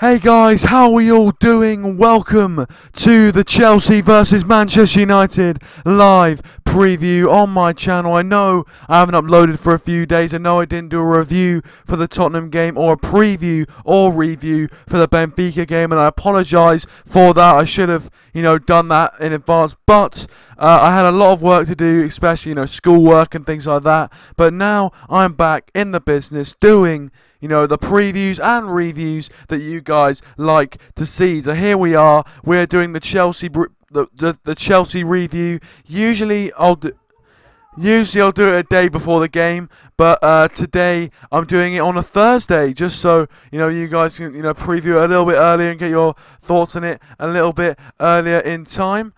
Hey guys, how are we all doing? Welcome to the Chelsea versus Manchester United live preview on my channel. I know I haven't uploaded for a few days. I know I didn't do a review for the Tottenham game or a preview or review for the Benfica game, and I apologise for that. I should have, done that in advance, but I had a lot of work to do, especially, schoolwork and things like that. But now I'm back in the business doing the previews and reviews that you guys like to see. So here we are. We're doing the Chelsea the Chelsea review. Usually I'll do it a day before the game, but today I'm doing it on a Thursday, just so you guys can preview it a little bit earlier and get your thoughts on it a little bit earlier in time.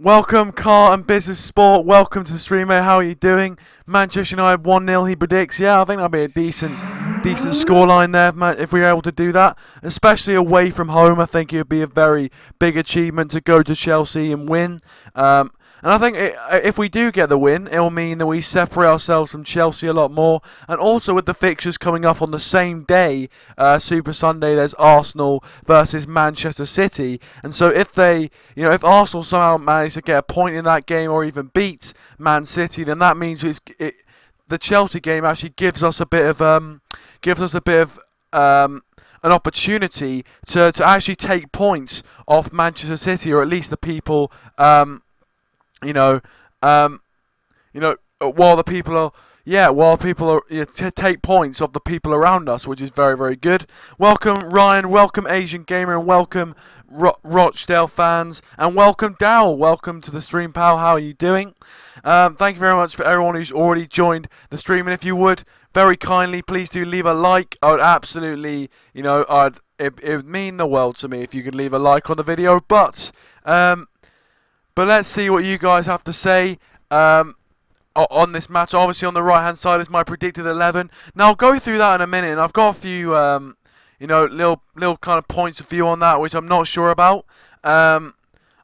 Welcome, Car and Business Sport. Welcome to the stream, mate. How are you doing? Manchester United 1-0, he predicts. Yeah, I think that'll be a decent scoreline there if we were able to do that. Especially away from home, I think it would be a very big achievement to go to Chelsea and win. And I think if we do get the win, it will mean that we separate ourselves from Chelsea a lot more. And also with the fixtures coming up on the same day, Super Sunday, there's Arsenal versus Manchester City. And so if if Arsenal somehow manage to get a point in that game or even beat Man City, then that means the Chelsea game actually gives us a bit of an opportunity to actually take points off Manchester City, or at least the people. While people are to take points of the people around us, which is very, very good. Welcome Ryan, welcome Asian Gamer, and welcome Rochdale fans, and welcome Dowell. Welcome to the stream, pal. How are you doing? Thank you very much for everyone who's already joined the stream, and if you would very kindly, please do leave a like. I would absolutely, it would mean the world to me if you could leave a like on the video. But let's see what you guys have to say on this match. Obviously, on the right-hand side is my predicted 11. Now, I'll go through that in a minute, and I've got a few, little kind of points of view on that, which I'm not sure about.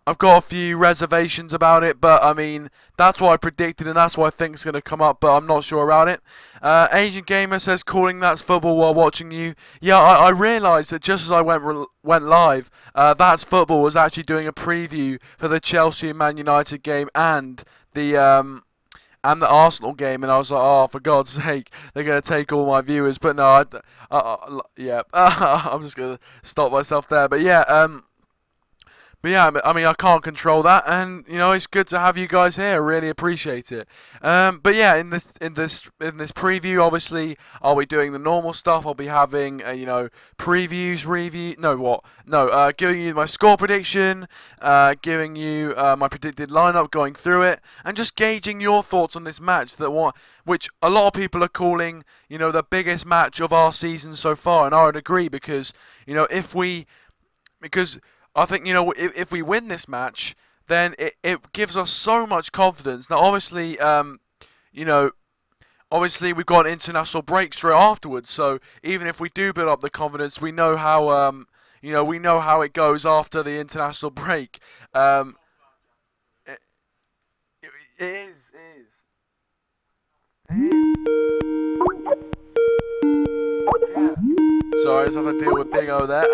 I've got a few reservations about it, but, I mean, that's what I predicted, and that's what I think is going to come up, but I'm not sure about it. Asian Gamer says, calling that's football while watching you. Yeah, I realised that just as I went live, That's Football was actually doing a preview for the Chelsea and Man United game and the Arsenal game, and I was like, oh, for God's sake, they're going to take all my viewers. But no, yeah, I'm just going to stop myself there. But yeah, I mean, I can't control that, and it's good to have you guys here. Really appreciate it. But yeah, in this preview, obviously, I'll be doing the normal stuff. I'll be having previews, giving you my score prediction, giving you my predicted lineup, going through it, and just gauging your thoughts on this match which a lot of people are calling the biggest match of our season so far, and I would agree because I think, if we win this match, then it gives us so much confidence. Now, obviously, we've got an international break straight afterwards. So even if we do build up the confidence, we know how, it goes after the international break. It is. Yeah. Sorry, I just have to deal with Bingo there.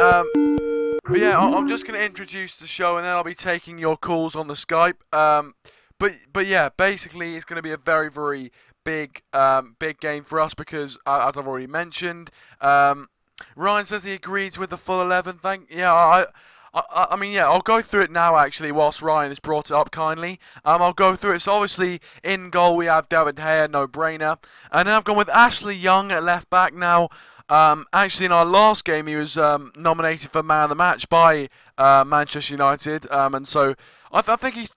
But yeah, I'm just going to introduce the show, and then I'll be taking your calls on the Skype. But yeah, basically it's going to be a very, very big game for us because, as I've already mentioned, Ryan says he agrees with the full 11. I mean, yeah, I'll go through it now, actually, whilst Ryan has brought it up kindly. I'll go through it. So, obviously, in goal, we have David Gea, no-brainer. And then I've gone with Ashley Young at left-back now. Actually, in our last game, he was nominated for Man of the Match by Manchester United, and so I think he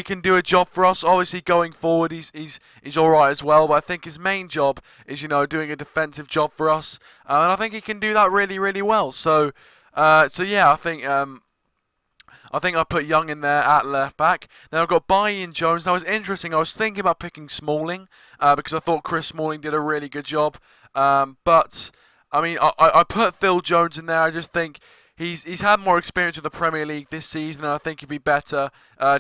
can do a job for us. Obviously, going forward, he's all right as well. But I think his main job is doing a defensive job for us, and I think he can do that really, really well. So yeah, I think I put Young in there at left back. Then I've got Bailly and Jones. Now, it's interesting. I was thinking about picking Smalling because I thought Chris Smalling did a really good job. But I mean, I put Phil Jones in there. I just think he's had more experience with the Premier League this season, and I think he'd be better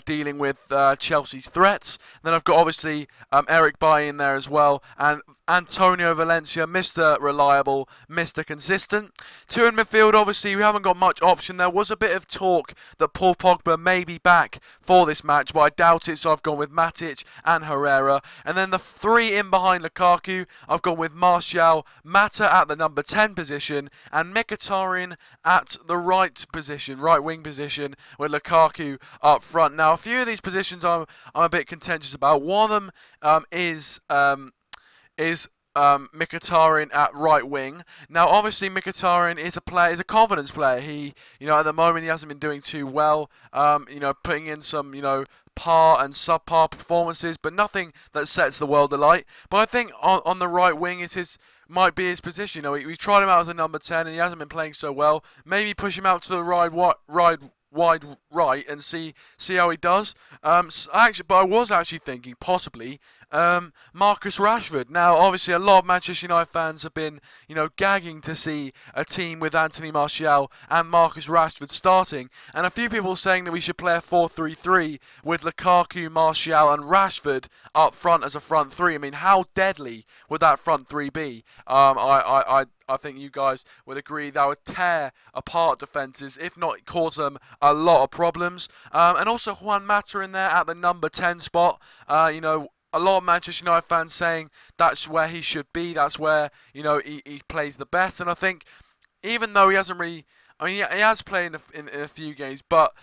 dealing with Chelsea's threats. Then I've got obviously Eric Bailly in there as well, and Antonio Valencia, Mr. Reliable, Mr. Consistent. Two in midfield, obviously we haven't got much option. There was a bit of talk that Paul Pogba may be back for this match, but I doubt it, so I've gone with Matic and Herrera. And then the three in behind Lukaku, I've gone with Martial, Mata at the number 10 position, and Mkhitaryan at the right position, right wing position, with Lukaku up front. Now, a few of these positions I'm a bit contentious about. One of them is Mkhitaryan at right wing. Now, obviously, Mkhitaryan is a confidence player. He, at the moment, he hasn't been doing too well. Putting in some, par and subpar performances, but nothing that sets the world alight. But I think on the right wing might be his position. We've tried him out as a number 10, and he hasn't been playing so well. Maybe push him out to the wide right and see how he does. But I was actually thinking possibly Marcus Rashford. Now, obviously, a lot of Manchester United fans have been, gagging to see a team with Anthony Martial and Marcus Rashford starting, and a few people saying that we should play a 4-3-3 with Lukaku, Martial, and Rashford up front as a front three. I mean, how deadly would that front three be? I think you guys would agree that would tear apart defences, if not cause them a lot of problems. And also Juan Mata in there at the number 10 spot. A lot of Manchester United fans saying that's where he should be. That's where, he plays the best. And I think even though he hasn't really... he has played in a few games, but,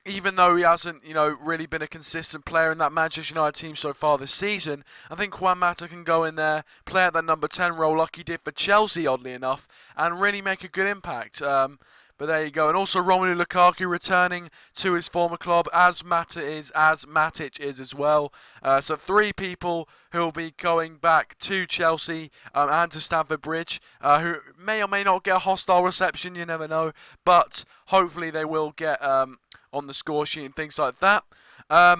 even though he hasn't, really been a consistent player in that Manchester United team so far this season, I think Juan Mata can go in there, play at that number 10 role like he did for Chelsea, oddly enough, and really make a good impact. But there you go. And also Romelu Lukaku returning to his former club, as Matic is as well. So three people who will be going back to Chelsea and to Stamford Bridge, who may or may not get a hostile reception, you never know. But hopefully they will get... on the score sheet and things like that. I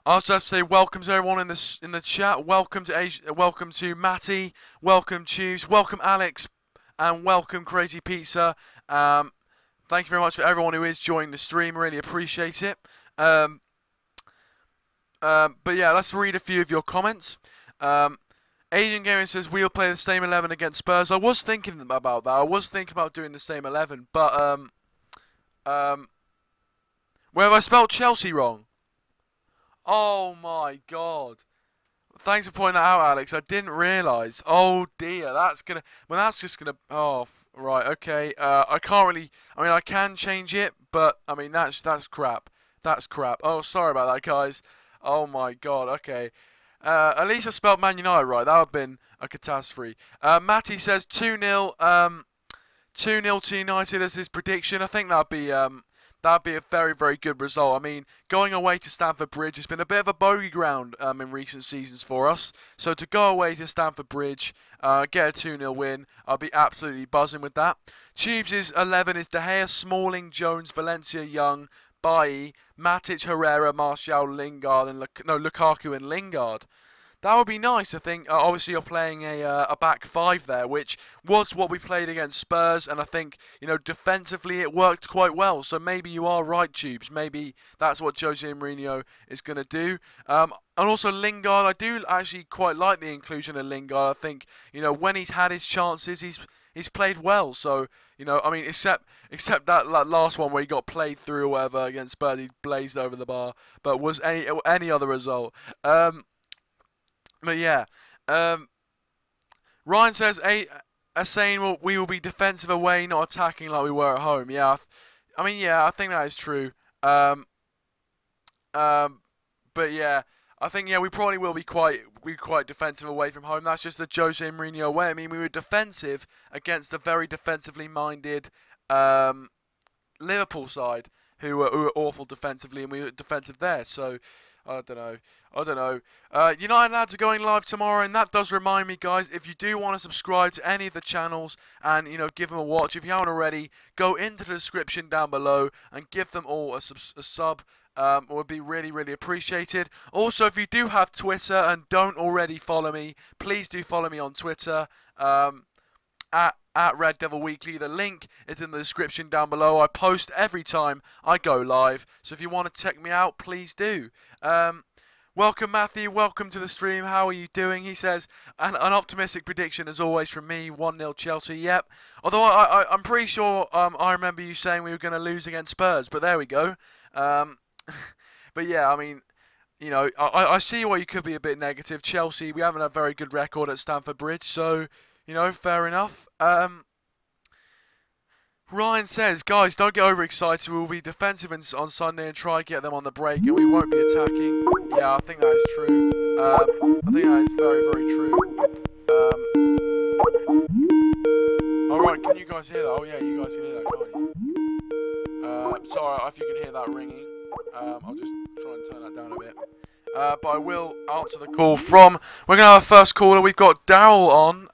also have to say welcome to everyone in the chat. Welcome to Matty. Welcome Tubes. Welcome Alex, and welcome Crazy Pizza. Thank you very much for everyone who is joining the stream. Really appreciate it. But yeah, let's read a few of your comments. Asian Gaming says we'll play the same 11 against Spurs. I was thinking about that. I was thinking about doing the same 11, but where have I spelled Chelsea wrong? Oh my god. Thanks for pointing that out, Alex. I didn't realise. Oh dear, that's gonna... Well, that's just gonna... Oh, right, okay. I can't really... I can change it, but, that's crap. That's crap. Oh, sorry about that, guys. Oh my god, okay. At least I spelled Man United right. That would have been a catastrophe. Matty says 2-0. 2-0 to United as his prediction. I think that'd be a very, very good result. Going away to Stamford Bridge has been a bit of a bogey ground in recent seasons for us. So to go away to Stamford Bridge, get a 2-0 win, I'll be absolutely buzzing with that. Tubes' 11 is De Gea, Smalling, Jones, Valencia, Young, Bailly, Matic, Herrera, Martial, Lingard, and Lukaku and Lingard. That would be nice, I think. Obviously, you're playing a back five there, which was what we played against Spurs, and I think, defensively it worked quite well. So maybe you are right, Tubes. Maybe that's what Jose Mourinho is going to do. And also Lingard, I do actually quite like the inclusion of Lingard. I think, when he's had his chances, he's played well. So, except that last one where he got played through or whatever against Spurs, he blazed over the bar. But was any other result. But yeah, Ryan says, saying we will be defensive away, not attacking like we were at home. Yeah, I think that is true. But yeah, I think we probably will be quite defensive away from home. That's just the Jose Mourinho way. We were defensive against a very defensively minded Liverpool side who were awful defensively, and we were defensive there. So. I don't know. United lads are going live tomorrow, and that does remind me, guys, if you do want to subscribe to any of the channels and, give them a watch, if you haven't already, go into the description down below and give them all a sub. It would be really, really appreciated. Also, if you do have Twitter and don't already follow me, please do follow me on Twitter, at at RedDevilWeekly. The link is in the description down below. I post every time I go live, so if you want to check me out, please do. Welcome, Matthew. Welcome to the stream. How are you doing? He says, an optimistic prediction as always from me, 1-0 Chelsea. Yep. Although I'm pretty sure I remember you saying we were going to lose against Spurs, but there we go. But yeah, I mean, you know, I see why you could be a bit negative. Chelsea, we haven't a very good record at Stamford Bridge, so, you know, fair enough. Ryan says, guys, don't get overexcited. We'll be defensive on Sunday and try and get them on the break, and we won't be attacking. Yeah, I think that is true. I think that is very, very true. Alright, can you guys hear that? Oh, yeah, you guys can hear that, can't you? Sorry if you can hear that ringing. I'll just try and turn that down a bit. But I will answer the call from... We're going to have a first caller. We've got Daryl on.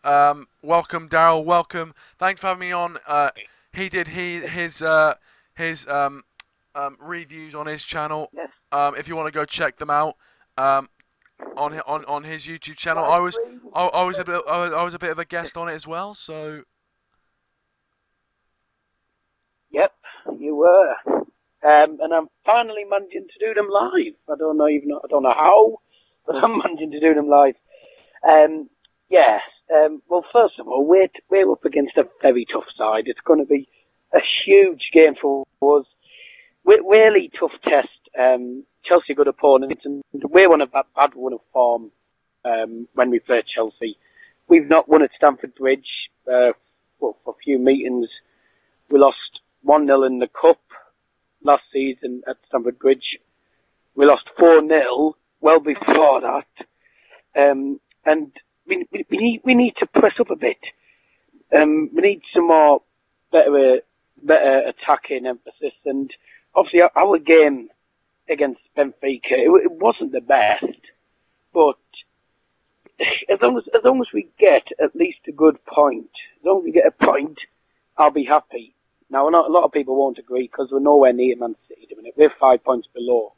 Welcome, Daryl. Welcome. Thanks for having me on. He did his reviews on his channel. Yes. If you want to go check them out, on his YouTube channel. I was a bit of a guest on it as well. So. Yep, you were. And I'm finally managing to do them live. I don't know how, but I'm managing to do them live. Yeah. Well, first of all, we're up against a very tough side. It's going to be a huge game for us. Really tough test. Chelsea good opponents, and we're on a bad run of form when we play Chelsea. We've not won at Stamford Bridge for a few meetings. We lost 1-0 in the Cup last season at Stamford Bridge. We lost 4-0 well before that. And we need to press up a bit. We need some more better attacking emphasis. And obviously our game against Benfica, it wasn't the best, but as long as we get at least a good point, as long as we get a point, I'll be happy. Now, a lot of people won't agree because we're nowhere near Man City at the minute. We're 5 points below.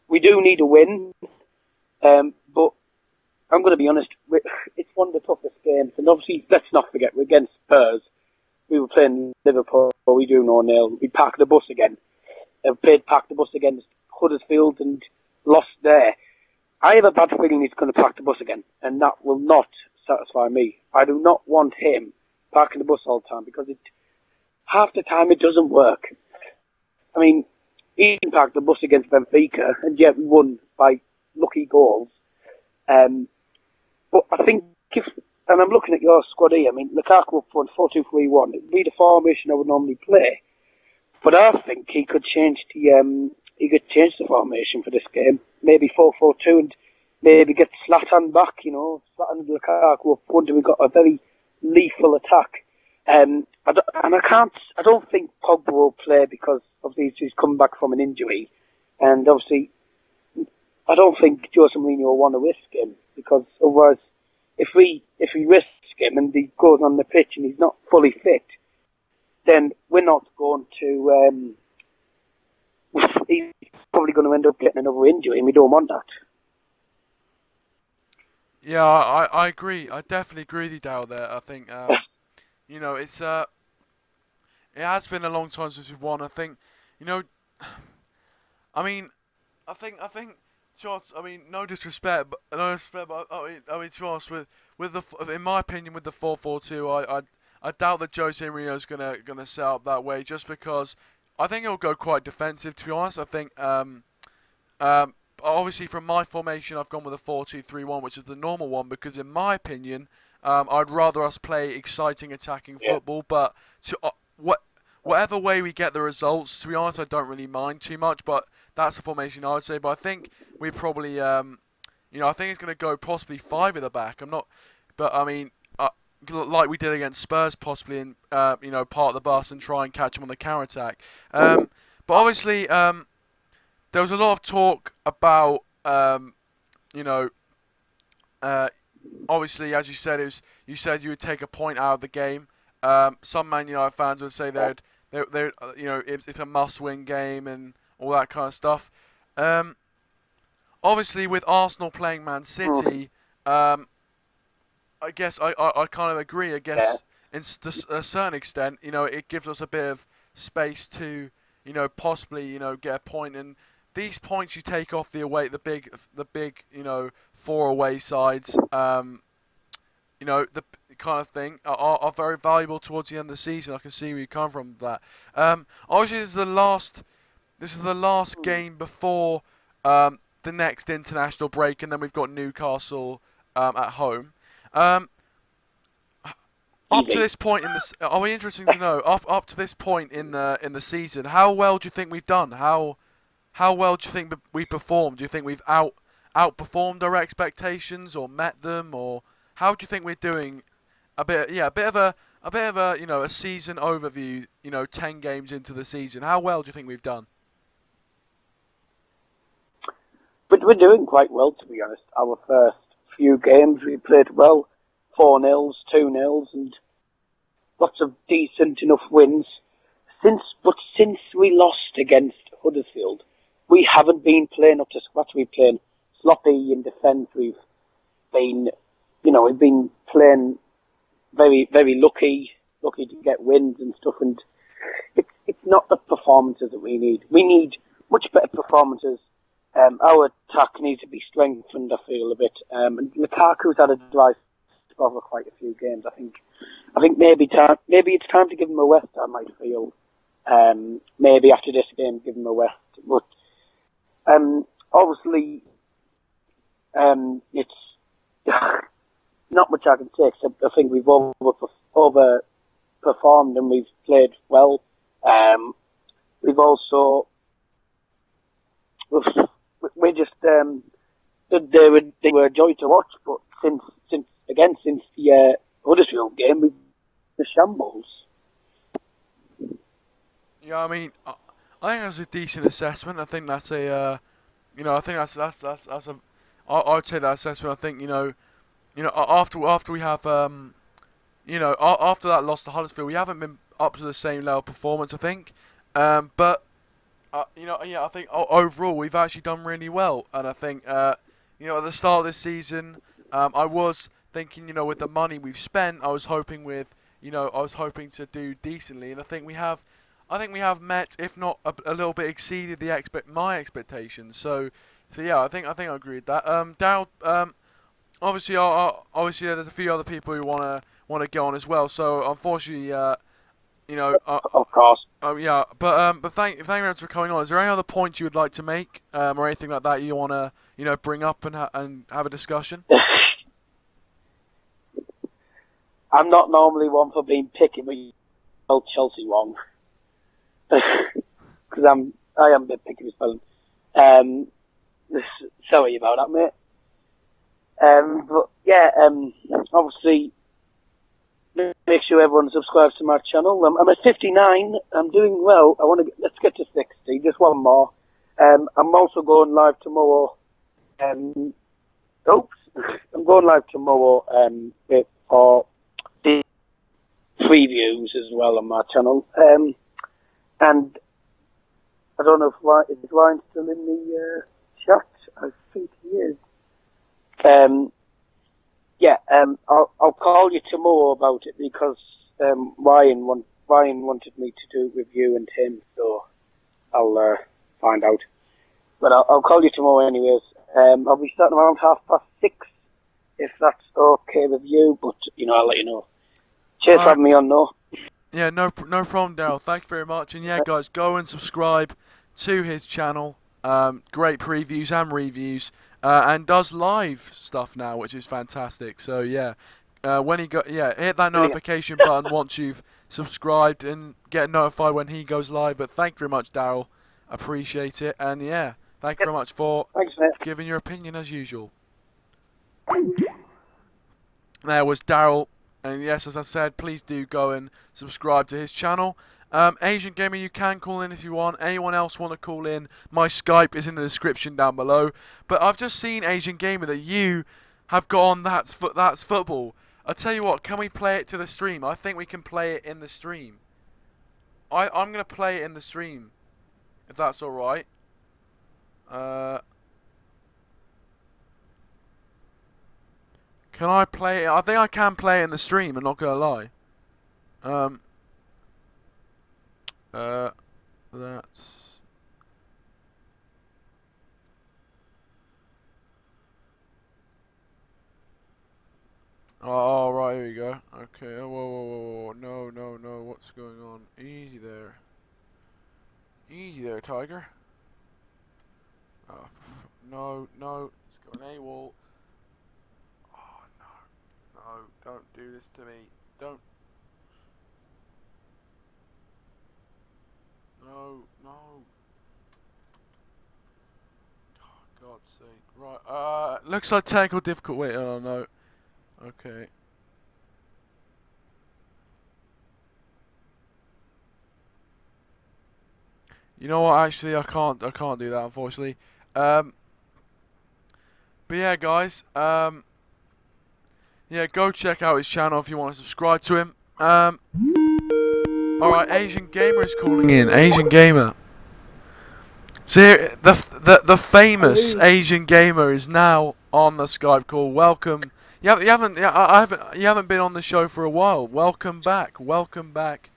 We do need a win, but I'm going to be honest, it's one of the toughest games. And obviously, let's not forget, we're against Spurs. We were playing Liverpool, we drew 0-0. We parked the bus again. Parked the bus against Huddersfield and lost there. I have a bad feeling he's going to park the bus again, and that will not satisfy me. I do not want him parking the bus all the time because half the time it doesn't work. I mean, he parked the bus against Benfica, and yet we won by lucky goals. But I think and I'm looking at your squad here, I mean, Lukaku up front, 4-2-3-1. It'd be the formation I would normally play. But I think he could change the formation for this game. Maybe 4-4-2 and maybe get Zlatan back, you know, Zlatan and Lukaku up front, and we've got a very lethal attack. I don't think Pogba will play because obviously he's come back from an injury, and obviously I don't think Jose Mourinho will want to risk him because otherwise, if we risk him and he goes on the pitch and he's not fully fit, then we're not going to. He's probably going to end up getting another injury, and we don't want that. Yeah, I agree. I definitely agree with you, Dale. There, I think. You know, it has been a long time since we've won. I think, you know, I mean, I think, Charles. I mean, no disrespect, but I mean, Charles, with the, in my opinion, with the 4-4-2, I doubt that Jose Mourinho is gonna set up that way, just because I think it'll go quite defensive. To be honest, I think, obviously from my formation, I've gone with a 4-2-3-1, which is the normal one, because in my opinion. I'd rather us play exciting attacking football, but whatever way we get the results, to be honest, I don't really mind too much. But that's the formation I would say. But I think we probably, you know, I think it's going to go possibly 5 at the back. I'm not, but I mean, like we did against Spurs, possibly in, you know, part of the bus and try and catch them on the counter attack. But obviously, there was a lot of talk about, you know. Obviously, as you said, you said you would take a point out of the game. Some Man United fans would say you know, it's a must-win game and all that kind of stuff. Obviously, with Arsenal playing Man City, I guess I kind of agree. I guess to a certain extent, it gives us a bit of space to, possibly, get a point. And these points you take off the big, 4 away sides, the kind of thing are very valuable towards the end of the season. I can see where you come from with that. Obviously, this is the last game before the next international break, and then we've got Newcastle at home. Up to this point in the, are we interesting to know? Up to this point in the season, how well do you think we've done? How well do you think we performed? Do you think we've outperformed our expectations or met them, or how do you think we're doing? A bit of a a season overview. 10 games into the season, how well do you think we've done? But we're doing quite well, to be honest. Our first few games we played well, 4-0, 2-0, and lots of decent enough wins. Since we lost against Huddersfield, we haven't been playing up to scratch. We've been sloppy in defence. We've been playing very, very lucky to get wins and stuff. And it's not the performances that we need. We need much better performances. Our attack needs to be strengthened, I feel, a bit. And Lukaku's had a dry spell for quite a few games. I think maybe it's time to give him a rest. I might feel. Maybe after this game, give him a rest. But obviously, it's not much I can say except I think we've overperformed and we've played well. We've also we just they were a joy to watch. But since the Huddersfield game, we've the shambles. Yeah, I mean, I think that's a decent assessment. I think that's a, I think that's a, I'd say that assessment. I think after we have after that loss to Huddersfield, we haven't been up to the same level of performance. I think, but I think overall we've actually done really well. And I think at the start of this season, I was thinking with the money we've spent, I was hoping to do decently, and I think we have. I think we have met, if not a little bit exceeded my expectations. So yeah, I think I agree with that. Darryl, obviously there's a few other people who wanna get on as well. So unfortunately, of course. Yeah, but thank you very much for coming on. Is there any other points you would like to make, or anything like that you wanna bring up and have a discussion? I'm not normally one for being picky, but you told Chelsea wrong. Because I am a bit picky with spelling. Sorry about that, mate. But yeah, obviously, make sure everyone subscribes to my channel. I'm at 59. I'm doing well. Let's get to 60. Just one more. I'm also going live tomorrow. I'm going live tomorrow for the previews as well on my channel. And I don't know if Ryan's still in the chat. I think he is. I'll call you tomorrow about it because Ryan wanted me to do it with you and him, so I'll find out. But I'll call you tomorrow anyways. I'll be starting around 6:30 if that's okay with you. But I'll let you know. Cheers for having me on, though. Yeah, no problem, Darryl. Thank you very much. And yeah, guys, go and subscribe to his channel. Great previews and reviews, and does live stuff now, which is fantastic. So yeah, hit that notification button once you've subscribed and get notified when he goes live. But thank you very much, Darryl. Appreciate it. And yeah, thank you very much for giving your opinion as usual. There was Darryl. And yes, as I said, please do go and subscribe to his channel. Asian Gamer, you can call in if you want. Anyone else want to call in? My Skype is in the description down below. But I've just seen, Asian Gamer, that you have got on That's Football. I'll tell you what, can we play it to the stream? I think we can play it in the stream. I'm going to play it in the stream, if that's alright. Can I play it? I think I can play it in the stream, I'm not going to lie. Um. That's. Oh, right, here we go. Okay, whoa, whoa, whoa, whoa, no, no, no, what's going on? Easy there. Easy there, Tiger. Oh, no, no, it's got an AWOL. Oh, no, no, don't do this to me. Don't. No, no. Oh, God's sake. Right, looks like technical difficult. Wait, oh, no. Okay. You know what? Actually, I can't do that, unfortunately. But yeah, guys. Yeah, go check out his channel if you want to subscribe to him. All right, Asian Gamer is calling in. Asian Gamer. So the famous Asian Gamer is now on the Skype call. Welcome. You haven't been on the show for a while. Welcome back. Welcome back.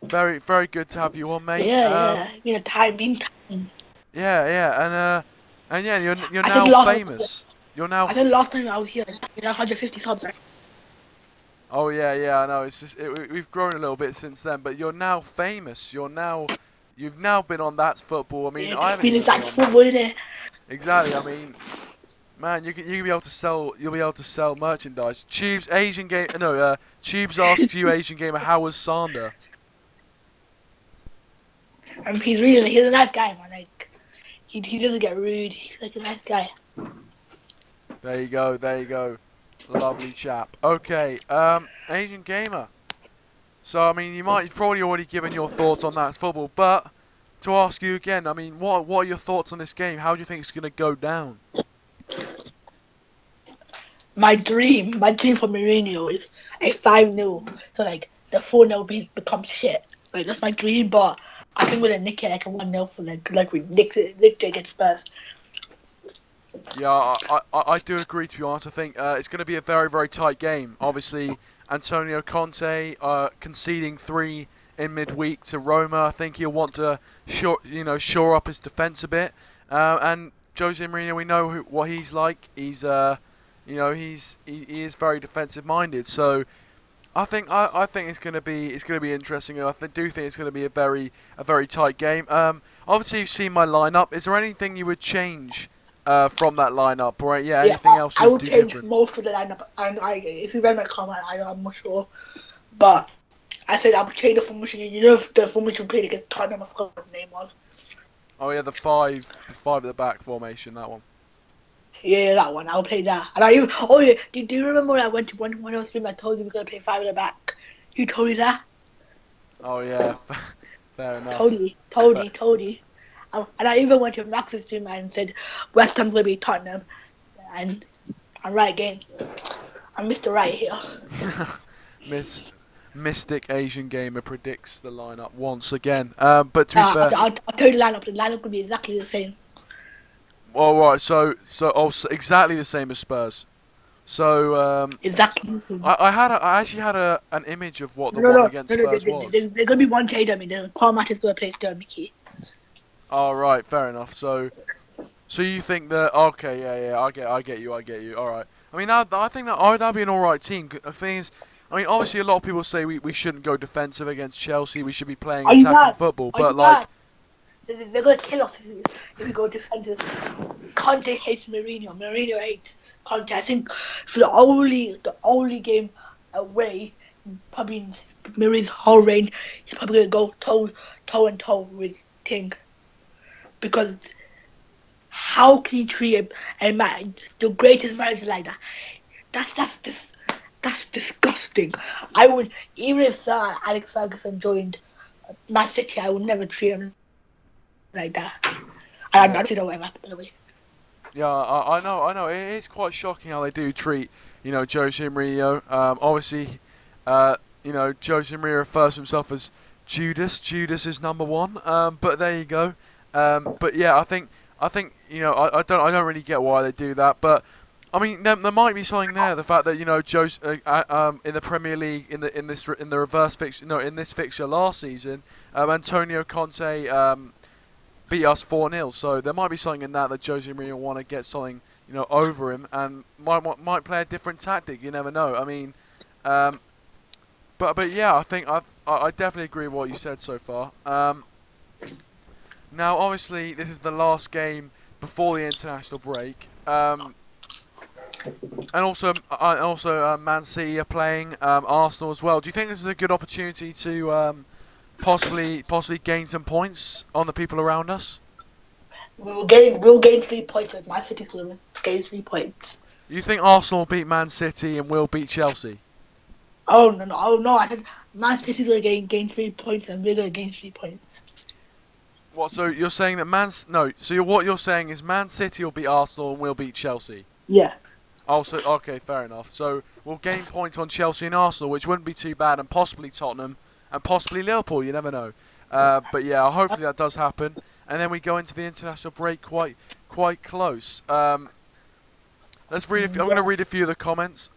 Very good to have you on, mate. Yeah. Been time. Yeah, and yeah, you're now famous. You're now. I think last time I was here, 150 subs. Oh yeah, I know. It's just we've grown a little bit since then, but you're now famous. You've now been on That's Football. I mean, Yeah, I haven't been even That's Football, innit? Exactly. I mean, man, you'll be able to sell. You'll be able to sell merchandise. Tubes Asian game. No, Tubes asks you, Asian Gamer, how was Sander? He's a nice guy, man. Like, he doesn't get rude. He's like a nice guy. There you go. Lovely chap. Okay, Asian Gamer. So I mean, you've probably already given your thoughts on That's Football, but to ask you again, I mean, what are your thoughts on this game? How do you think it's gonna go down? My dream for Mourinho is a 5-0. So like the 4-0 becomes shit. Like that's my dream, but I think we're gonna nick it like a 1-0 for like we nicked it against Spurs. Yeah, I do agree, to be honest. I think it's going to be a very tight game. Obviously, Antonio Conte conceding 3 in midweek to Roma. I think he'll want to shore up his defence a bit. And Jose Mourinho, we know what he's like. He's he is very defensive minded. So I think it's going to be interesting. I do think it's going to be a very tight game. Obviously, you've seen my lineup. Is there anything you would change from that lineup, or anything else? I would change most of the lineup. And if you read my comment, I'm not sure, but I said I would change the formation. You know, the formation we played against Tottenham, I forgot what the name was. Oh yeah, the five at the back formation. That one. Yeah, that one. I'll play that. And do you remember when I went to when I was streaming? I told you we're gonna play 5 at the back. You told me that. Oh yeah, fair enough. Told you. And I even went to Max's stream and said West Ham's gonna be Tottenham, and I'm right again. I'm Mr. Right here. Mystic Asian Gamer predicts the lineup once again. But to be fair, I'll tell you the lineup. The lineup will be exactly the same. All right, so exactly the same as Spurs. So exactly the same. I actually had an image of what the one against Spurs was. They're gonna be one change. I mean, Quamat is gonna play Stir Mickey. Oh right, fair enough. So you think that? Okay, yeah, I get you. All right. I mean, I think that'd be an all right team. The thing is, I mean, obviously a lot of people say we shouldn't go defensive against Chelsea. We should be playing attacking football. But like, they're gonna kill us if we go defensive. Conte hates Mourinho. Mourinho hates Conte. I think for the only game away, probably in Mourinho's whole reign, he's probably gonna go toe and toe with Ting. Because how can you treat a man, the greatest manager like that? That's disgusting. I would, even if Sir Alex Ferguson joined Man City, I would never treat him like that. I'm not sure what happened, by the way. Yeah, I know. It is quite shocking how they do treat, Jose Mourinho. Obviously, Jose Mourinho refers to himself as Judas. Judas is number 1. But there you go. But yeah, I think I don't really get why they do that. But I mean, there might be something there. The fact that in the Premier League in the reverse fixture, no, in this fixture last season, Antonio Conte beat us 4-0. So there might be something in that Jose Mourinho want to get something over him and might play a different tactic. You never know. I mean, but yeah, I think I definitely agree with what you said so far. Now, obviously, this is the last game before the international break. And also, Man City are playing Arsenal as well. Do you think this is a good opportunity to possibly gain some points on the people around us? We'll gain 3 points with Man City's going to gain 3 points. You think Arsenal will beat Man City and we'll beat Chelsea? Oh no! I think Man City's going to gain 3 points and we're going to gain 3 points. What? So you're saying that what you're saying is Man City will beat Arsenal and we'll beat Chelsea? Yeah. Oh, so okay, fair enough. So we'll gain points on Chelsea and Arsenal, which wouldn't be too bad, and possibly Tottenham and possibly Liverpool. You never know. But yeah, hopefully that does happen, and then we go into the international break quite close. Let's read. I'm going to read a few of the comments.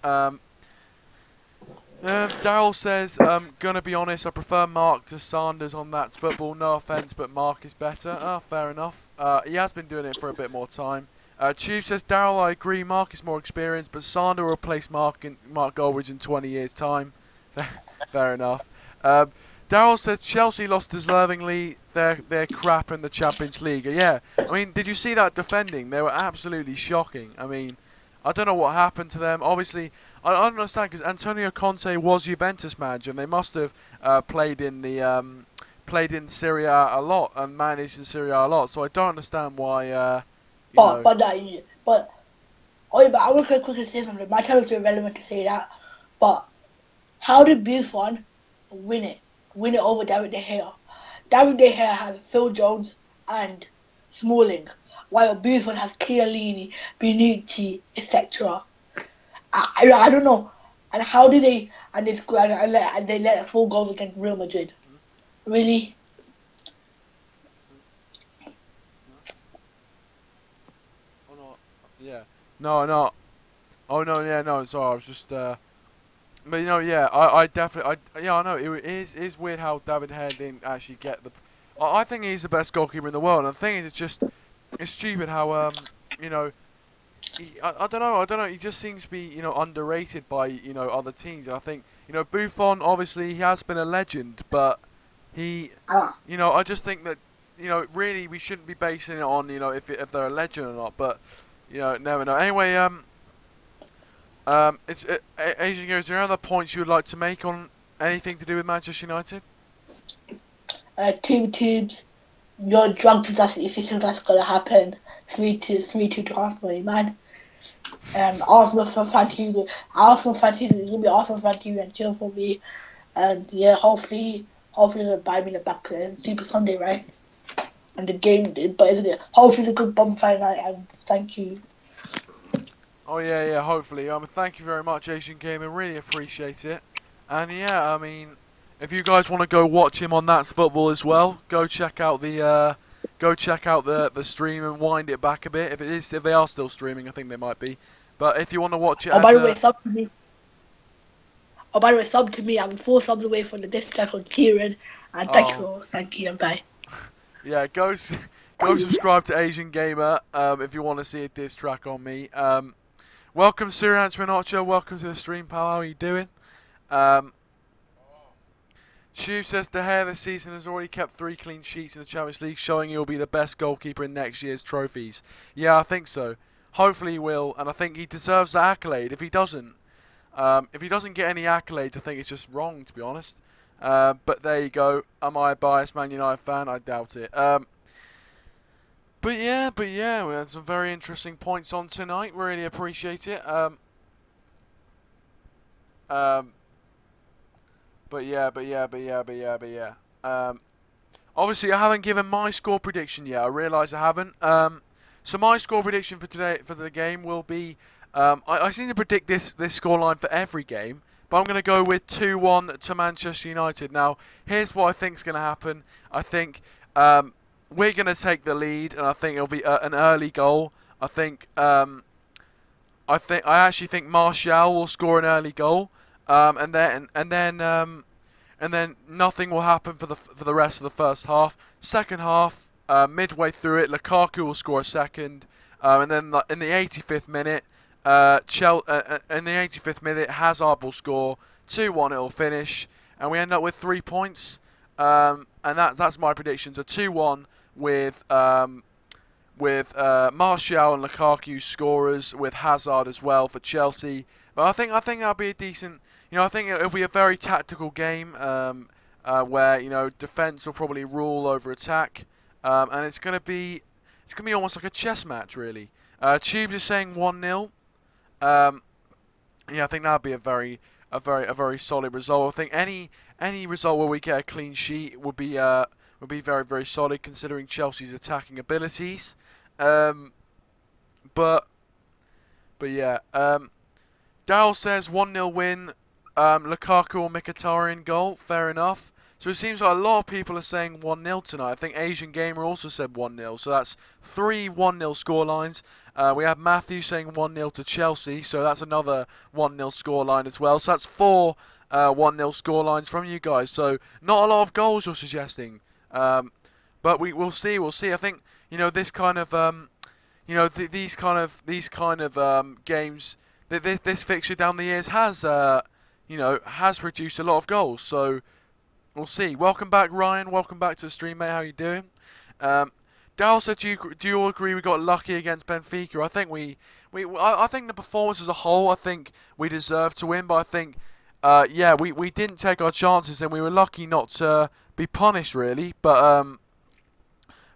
Daryl says, gonna be honest, I prefer Mark to Sanders on That's Football. No offence, but Mark is better. Oh, fair enough. He has been doing it for a bit more time. Chief says, Daryl, I agree, Mark is more experienced, but Sander will replace Mark Goldridge in 20 years' time. Fair enough. Daryl says, Chelsea lost deservingly their crap in the Champions League. Yeah, I mean, did you see that defending? They were absolutely shocking. I mean, I don't know what happened to them. Obviously, I don't understand, because Antonio Conte was Juventus manager, and they must have played in Serie A a lot and managed in Serie A a lot. So I don't understand why. But I will quickly say something. My channel is irrelevant to say that. But how did Buffon win it over David De Gea? David De Gea has Phil Jones and Smalling, while Buffon has Chiellini, Bonucci, etc. I don't know. And how did they? And they let 4 goals against Real Madrid. Really? Yeah. No. Oh no, yeah, no. Sorry, I was just. But yeah, I definitely, I know it is weird how David Hare didn't actually get the. I think he's the best goalkeeper in the world. And the thing is, it's stupid how I don't know. He just seems to be underrated by other teams. I think Buffon, obviously he has been a legend, but he I just think that really we shouldn't be basing it on if they're a legend or not. But never know. Anyway, Asian Girls, are there other points you would like to make on anything to do with Manchester United? Tubes. Your drugs if you think that's gonna happen. 3-2 to Arsenal, man. Arsenal fan TV. Arsenal fan TV is gonna be Arsenal fan TV and chill for me. And yeah, hopefully they'll buy me the back Super Sunday, right? And the game, but isn't it? Hopefully it's a good bonfire night. And thank you. Oh yeah, hopefully. Thank you very much, Asian Gamer. Really appreciate it. And yeah, I mean, if you guys want to go watch him on That's Football as well, go check out the stream and wind it back a bit. If they are still streaming, I think they might be. But if you want to watch it, by the way, sub to me. Oh, by the way, sub to me. I'm 4 subs away from the diss track on Kieran. And thank you, and bye. Yeah, go subscribe to Asian Gamer if you want to see a diss track on me. Welcome, Suryanch Minocha. Welcome to the stream, pal. How are you doing? Shu says De Gea this season has already kept 3 clean sheets in the Champions League, showing he'll be the best goalkeeper in next year's trophies. Yeah, I think so. Hopefully he will, and I think he deserves the accolade. If he doesn't get any accolades, I think it's just wrong, to be honest. But there you go. Am I a biased Man United fan? I doubt it. But yeah, we had some very interesting points on tonight. Really appreciate it. But yeah. Obviously, I haven't given my score prediction yet. I realise I haven't. So my score prediction for today for the game will be. I seem to predict this scoreline for every game, but I'm going to go with 2-1 to Manchester United. Now, here's what I think is going to happen. I think we're going to take the lead, and I think it'll be an early goal. I think I actually think Martial will score an early goal, and then nothing will happen for the rest of the first half. Second half, midway through it, Lukaku will score a second, and then in the 85th minute, Hazard will score 2-1. It'll finish, and we end up with 3 points. And that's my predictions: a 2-1 with Martial and Lukaku scorers, with Hazard as well for Chelsea. But I think that'll be a decent. I think it'll be a very tactical game where defense will probably rule over attack, and it's gonna be almost like a chess match, really. Tubes is saying 1-0. Yeah, I think that'll be a very solid result. I think any result where we get a clean sheet would be very, very solid, considering Chelsea's attacking abilities. But yeah. Daryl says 1-0 win. Lukaku or Mkhitaryan goal. Fair enough. So it seems like a lot of people are saying 1-0 tonight. I think Asian Gamer also said 1-0. So that's 3 1-0 scorelines. We have Matthew saying 1-0 to Chelsea. So that's another 1-0 scoreline as well. So that's 4 1-0 scorelines from you guys. So not a lot of goals you're suggesting. But we'll see. We'll see. I think this kind of these kind of games. This fixture down the years has produced a lot of goals. So we'll see. Welcome back, Ryan. Welcome back to the stream, mate. How you doing? Dal said, do you all agree we got lucky against Benfica? I think I think the performance as a whole, I think we deserved to win, but I think we didn't take our chances and we were lucky not to be punished, really. But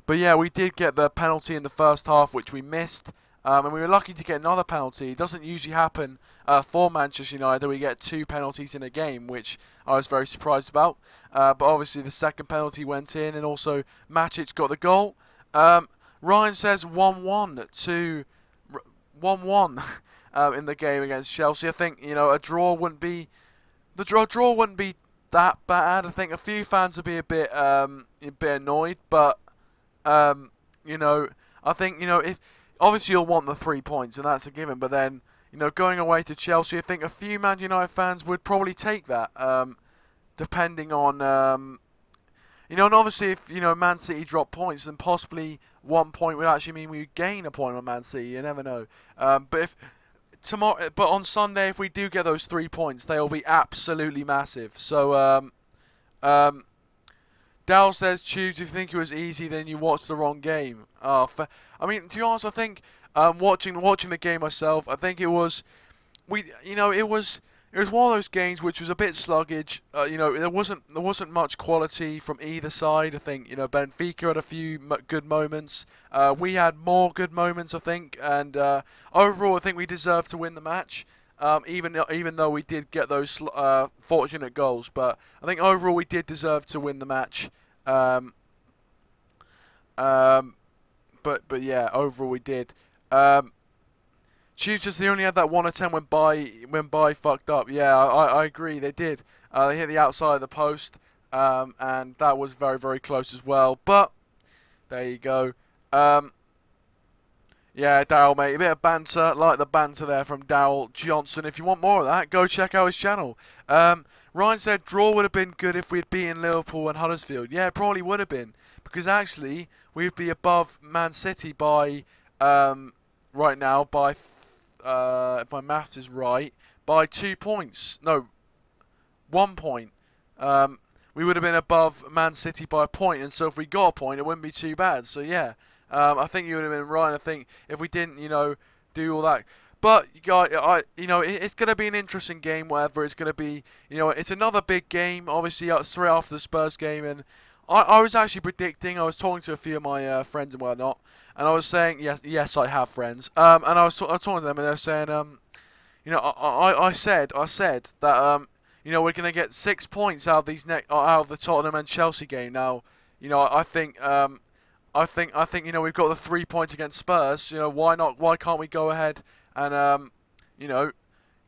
yeah, we did get the penalty in the first half, which we missed. And we were lucky to get another penalty. It doesn't usually happen for Manchester United that we get 2 penalties in a game, which I was very surprised about. But obviously the second penalty went in, and also Matic got the goal. Ryan says 1-1 to 1-1 in the game against Chelsea. I think a draw wouldn't be draw wouldn't be that bad. I think a few fans would be a bit annoyed, but I think if obviously you'll want the 3 points, and that's a given. But then, going away to Chelsea, I think a few Man United fans would probably take that, depending on, and obviously if, Man City drop points, then possibly 1 point would actually mean we would gain a point on Man City. You never know. But on Sunday, if we do get those 3 points, they will be absolutely massive. So, Dal says, "Tube, do you think it was easy? Then you watched the wrong game." I mean, to be honest, I think watching the game myself, I think it was it was one of those games which was a bit sluggish. There wasn't much quality from either side. I think Benfica had a few good moments. We had more good moments, I think, and overall, I think we deserved to win the match. Even though we did get those fortunate goals, but I think overall we did deserve to win the match. But yeah, overall we did. Tutors, they only had that 1 attempt when Bay fucked up. Yeah, I agree. They did. They hit the outside of the post, and that was very, very close as well. But there you go. Yeah, Darryl, mate, a bit of banter, like the banter there from Darryl Johnson. If you want more of that, go check out his channel. Ryan said, draw would have been good if we'd beaten Liverpool and Huddersfield. Yeah, it probably would have been, because actually, we'd be above Man City by, right now, by, if my maths is right, by 2 points. No, 1 point. We would have been above Man City by a point, and so if we got a point, it wouldn't be too bad. So, yeah. I think you would have been right. I think if we didn't, do all that. But guys, it's going to be an interesting game. Whatever it's going to be, it's another big game. Obviously, straight after the Spurs game, and I was actually predicting. I was talking to a few of my friends and whatnot, and I was saying, yes, I have friends. And I was talking to them, and they were saying, I said that, we're going to get 6 points out of these out of the Tottenham and Chelsea game. Now, I think we've got the 3 points against Spurs. Why not? Why can't we go ahead and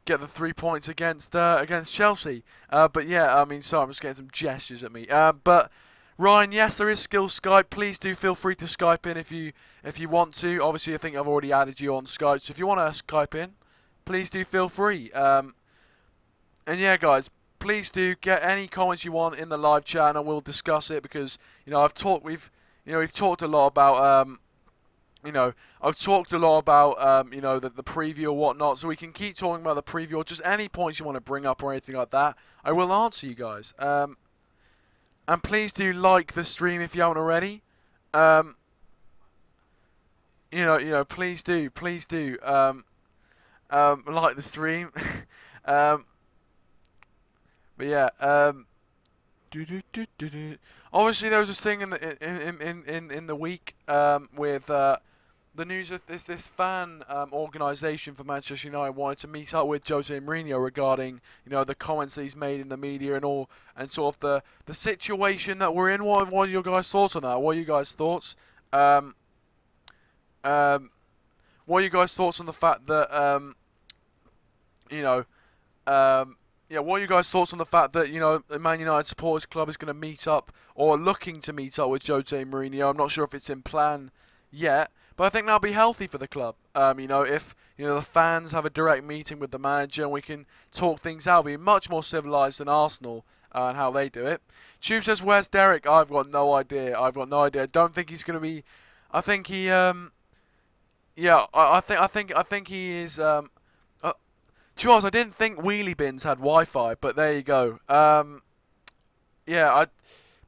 get the 3 points against Chelsea? But yeah, I mean, sorry, I'm just getting some gestures at me. But Ryan, yes, there is skill Skype. Please do feel free to Skype in if you want to. Obviously, I think I've already added you on Skype. So if you want to Skype in, please do feel free. And yeah, guys, please do get any comments you want in the live chat, and we'll discuss it because we've talked a lot about I've talked a lot about the preview or whatnot, so we can keep talking about the preview or just any points you want to bring up or anything like that. I will answer you guys. And please do like the stream if you haven't already. Please do like the stream. But yeah, obviously there was this thing in the week with the news of this fan organisation for Manchester United wanted to meet up with Jose Mourinho regarding the comments that he's made in the media and all, and sort of the situation that we're in. What are your guys' thoughts on that? What are you guys' thoughts? What are you guys' thoughts on the fact that what are you guys' thoughts on the fact that the Man United supporters club is going to meet up or looking to meet up with Jose Mourinho? I'm not sure if it's in plan yet, but I think that'll be healthy for the club. If the fans have a direct meeting with the manager and we can talk things out, be much more civilised than Arsenal and how they do it. Tube says, "Where's Derek?" I've got no idea. I don't think he's going to be. I think he. I think he is. To be honest, I didn't think wheelie bins had Wi-Fi, but there you go. I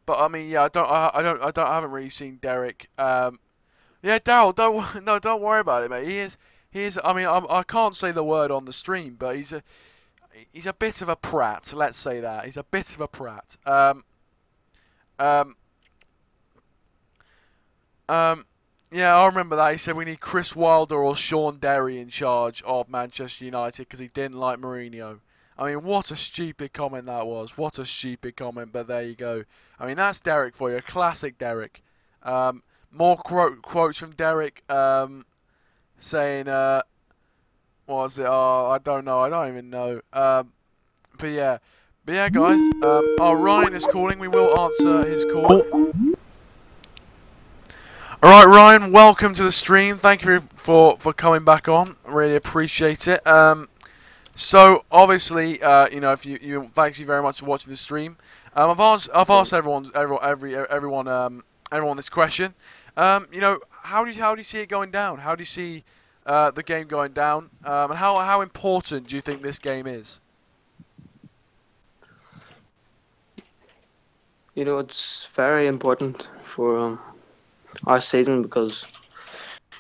haven't really seen Derek. Daryl, don't worry about it, mate. He is. I mean, I can't say the word on the stream, but he's a bit of a prat. Let's say that he's a bit of a prat. Yeah, I remember that. He said we need Chris Wilder or Sean Derry in charge of Manchester United because he didn't like Mourinho. I mean, what a stupid comment that was. What a stupid comment, but there you go. I mean, that's Derek for you. Classic Derek. More quotes from Derek saying, what was it? Oh, I don't know. I don't even know. But yeah, guys. Ryan is calling. We will answer his call. Alright, Ryan, welcome to the stream. Thank you for coming back on. Really appreciate it. So obviously, if you thank you very much for watching the stream. I've asked everyone this question. How do you see it going down? How do you see the game going down? And how important do you think this game is? It's very important for our season because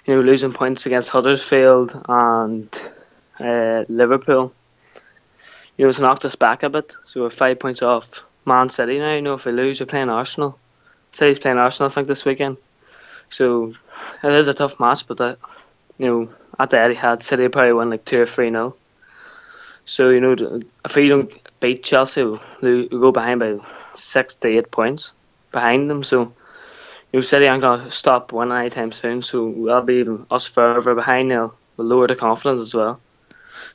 losing points against Huddersfield and Liverpool it's knocked us back a bit, so we're 5 points off Man City now. If we lose, we're playing Arsenal. City's playing Arsenal I think this weekend, so it is a tough match, but at the Etihad, City will probably win like 2 or 3-0. So if we don't beat Chelsea, we'll go behind by 6 to 8 points behind them, so City aren't going to stop winning anytime soon, so we'll be even us further behind now. We'll lower the confidence as well.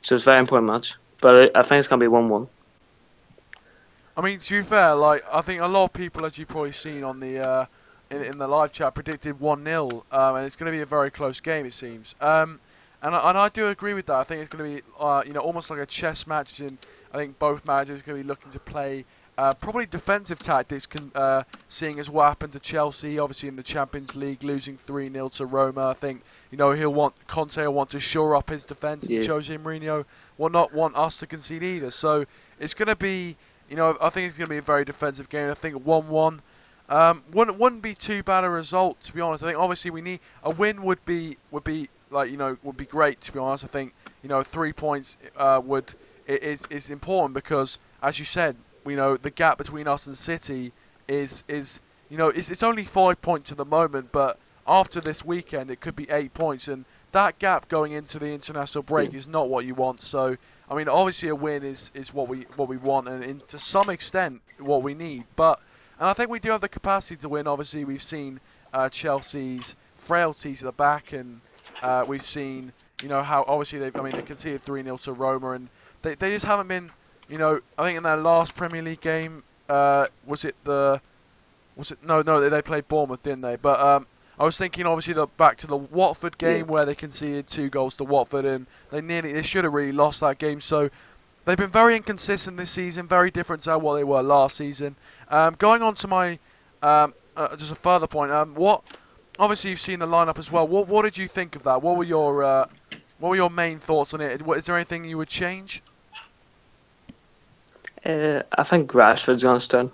So it's a very important match. But I think it's going to be 1-1. I mean, to be fair, I think a lot of people, as you've probably seen on the in the live chat, predicted 1-0, and it's going to be a very close game, it seems. And I do agree with that. I think it's going to be almost like a chess match. I think both managers are going to be looking to play probably defensive tactics, seeing as what happened to Chelsea, obviously in the Champions League, losing 3-0 to Roma. I think Conte will want to shore up his defence, and Jose Mourinho will not want us to concede either. So it's going to be, I think it's going to be a very defensive game. I think 1-1 wouldn't be too bad a result, to be honest. I think obviously we need a win would be great, to be honest. I think 3 points is important because, as you said, the gap between us and City is it's only 5 points at the moment, but after this weekend it could be 8 points, and that gap going into the international break is not what you want. So I mean, obviously a win is what we want, and to some extent what we need. And I think we do have the capacity to win. Obviously we've seen Chelsea's frailties at the back, and we've seen how obviously they conceded 3-0 to Roma, and they just haven't been. I think in their last Premier League game, they played Bournemouth, didn't they? But I I was thinking obviously back to the Watford game where they conceded 2 goals to Watford, and they should have really lost that game. So they've been very inconsistent this season, very different to what they were last season. Going on to my just a further point. Obviously you've seen the lineup as well. What did you think of that? What were your main thoughts on it? Is there anything you would change? I think Rashford's going to start.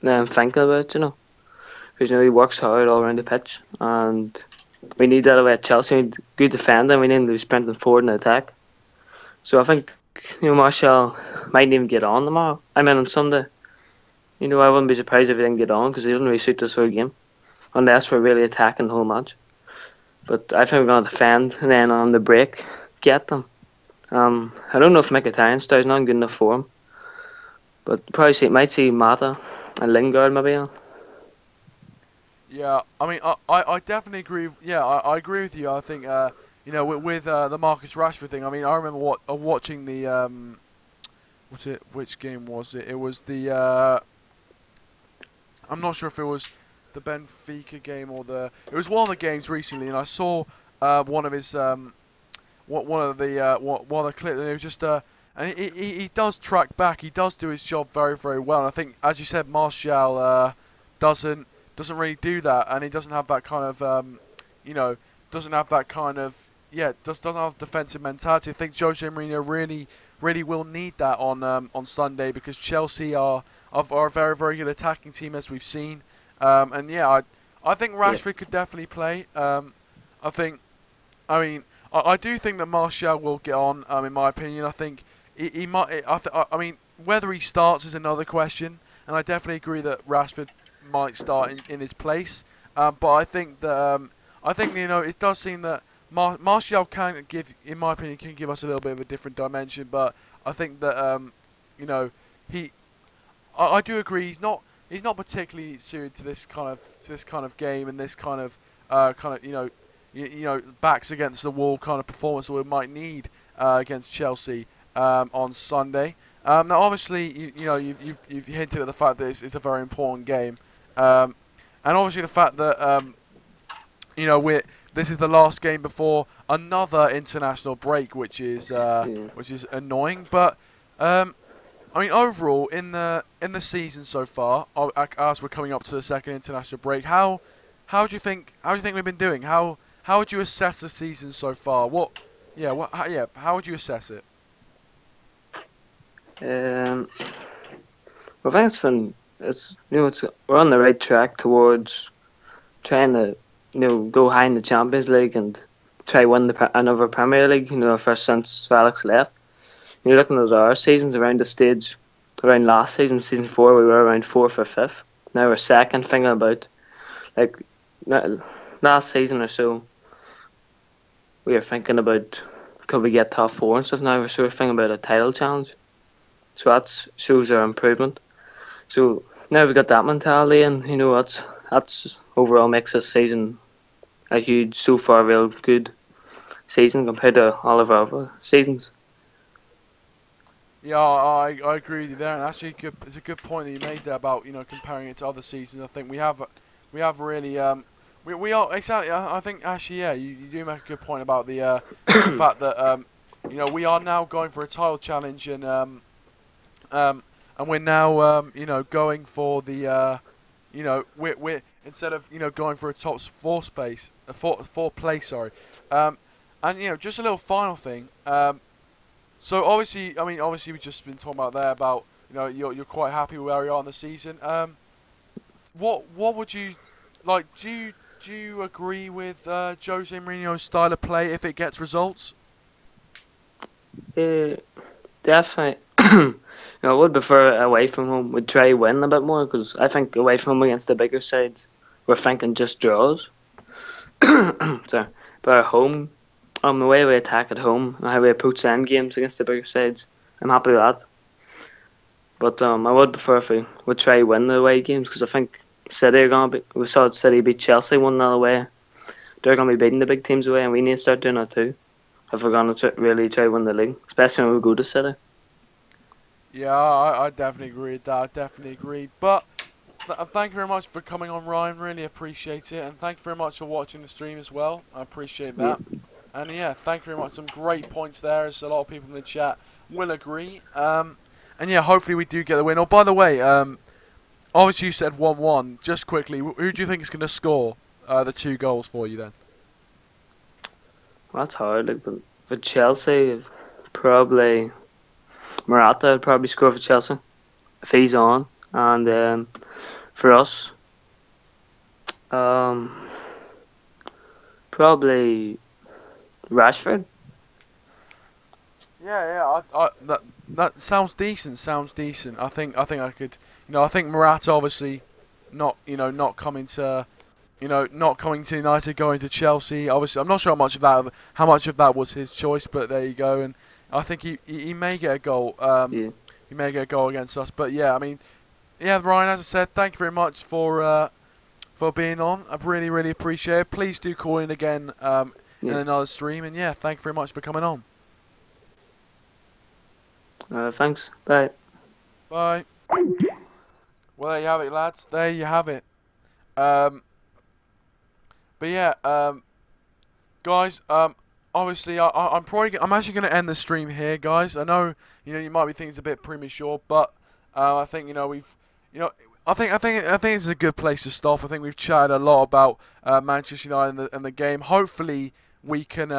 Now I'm thinking about it, because he works hard all around the pitch, and we need that away at Chelsea. We need good defending. We need to be sprinting forward in the attack. So I think Martial might even get on tomorrow. On Sunday. I wouldn't be surprised if he didn't get on because he doesn't really suit this whole game, unless we're really attacking the whole match. But I think we're going to defend, and then on the break get them. I don't know if Mkhitaryan starts. Not in good enough form. But probably might see Mata and Lingard maybe on. Yeah, I definitely agree. Yeah, I agree with you. I think with the Marcus Rashford thing. I remember watching the which game was it? It was the I'm not sure if it was the Benfica game or it was one of the games recently, and I saw one of his one of the clips, and it was just and he does track back. He does do his job very, very well. And I think, as you said, Martial doesn't really do that, and he doesn't have that kind of doesn't have that kind of doesn't have defensive mentality. I think Jose Mourinho really will need that on Sunday, because Chelsea are a very, very good attacking team, as we've seen. And yeah, I think Rashford could definitely play. I do think that Martial will get on. In my opinion, I think he might. Whether he starts is another question, and I definitely agree that Rashford might start in his place. But I think that it does seem that Martial can give, in my opinion, can give us a little bit of a different dimension. But I think that I do agree he's not particularly suited to this kind of game and this kind of backs against the wall kind of performance that we might need against Chelsea on Sunday. Now, obviously, you've hinted at the fact that it's a very important game, and obviously the fact that this is the last game before another international break, which is annoying. But overall in the season so far, as we're coming up to the second international break, how do you think we've been doing? How would you assess the season so far? How would you assess it? I think we're on the right track towards trying to go high in the Champions League and try win another Premier League. First since Alex left. Looking at our seasons around the stage, around last season, season 4, we were around 4th or 5th. Now we're second. Thinking about last season or so, we were thinking about could we get top 4 and stuff. Now we're sort of thinking about a title challenge. So that shows our improvement. So now we've got that mentality, and that's overall makes this season a huge, so far, real good season compared to all of our other seasons. Yeah, I agree with you there, and actually it's a good point that you made there about comparing it to other seasons. I think we have really we are exactly. I think actually you do make a good point about the fact that we are now going for a title challenge, and we're now going for the we're instead of going for a top 4 place, sorry, and just a little final thing. So obviously we've just been talking about there about you're quite happy where we are in the season. What would you like? Do you agree with Jose Mourinho's style of play if it gets results? Definitely. I would prefer away from home. We'd try win a bit more, because I think away from home against the bigger sides, we're thinking just draws. Sorry. But at home, the way we attack at home and how we approach them games against the bigger sides, I'm happy with that. But I would prefer if we would try win the away games, because I think City are going to be. We saw City beat Chelsea 1-0 away. They're going to be beating the big teams away, and we need to start doing that too if we're going to really try to win the league, especially when we go to City. Yeah, I definitely agree with that. I definitely agree. But thank you very much for coming on, Ryan. Really appreciate it, and thank you very much for watching the stream as well. I appreciate that. Yeah. And yeah, thank you very much. Some great points there, as a lot of people in the chat will agree. And yeah, hopefully we do get the win. Oh, by the way, obviously you said 1-1. Just quickly, who do you think is going to score the 2 goals for you then? That's hard. Like, but for Chelsea, probably Morata would probably score for Chelsea if he's on, and for us, probably Rashford. Yeah, that sounds decent. Sounds decent. I think I could. I think Morata obviously not coming to. Not coming to United, going to Chelsea. Obviously, I'm not sure how much of that was his choice, but there you go. And I think he may get a goal. Yeah. He may get a goal against us. But yeah, I mean, yeah, Ryan, as I said, thank you very much for being on. I really appreciate it. Please do call in again in another stream. And yeah, thank you very much for coming on. Thanks. Bye. Bye. Well, there you have it, lads. There you have it. But yeah, guys, obviously I'm actually going to end the stream here, guys. I know, you might be thinking it's a bit premature, but I think, I think it's a good place to stop. I think we've chatted a lot about Manchester United and the game. Hopefully we can,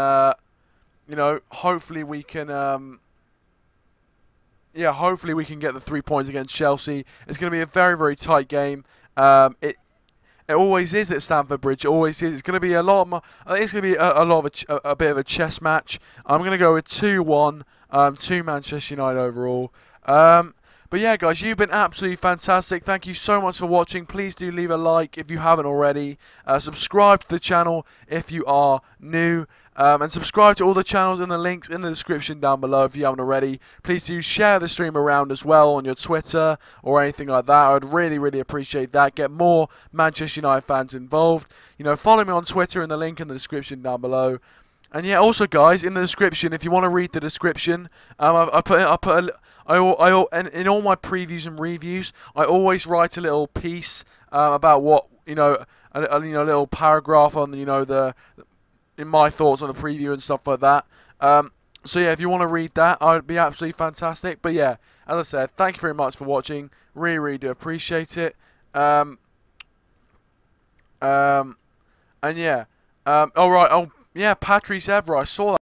hopefully we can hopefully we can get the 3 points against Chelsea. It's going to be a very tight game. It always is at Stamford Bridge. It always is. It's going to be a lot. It's going to be a bit of a chess match. I'm going to go with 2-1 to Manchester United overall. But yeah, guys, you've been absolutely fantastic. Thank you so much for watching. Please do leave a like if you haven't already. Subscribe to the channel if you are new. And subscribe to all the channels in the links in the description down below if you haven't already. Please do share the stream around as well on your Twitter or anything like that. I would really appreciate that. Get more Manchester United fans involved. Follow me on Twitter in the link in the description down below. And yeah, also guys, in the description, if you want to read the description, in all my previews and reviews, I always write a little piece about what a little paragraph on in my thoughts on the preview and stuff like that. So yeah, if you want to read that, I would be absolutely fantastic. But yeah, as I said, thank you very much for watching. Really do appreciate it. And yeah, all right. Oh yeah, Patrice Evra, I saw that.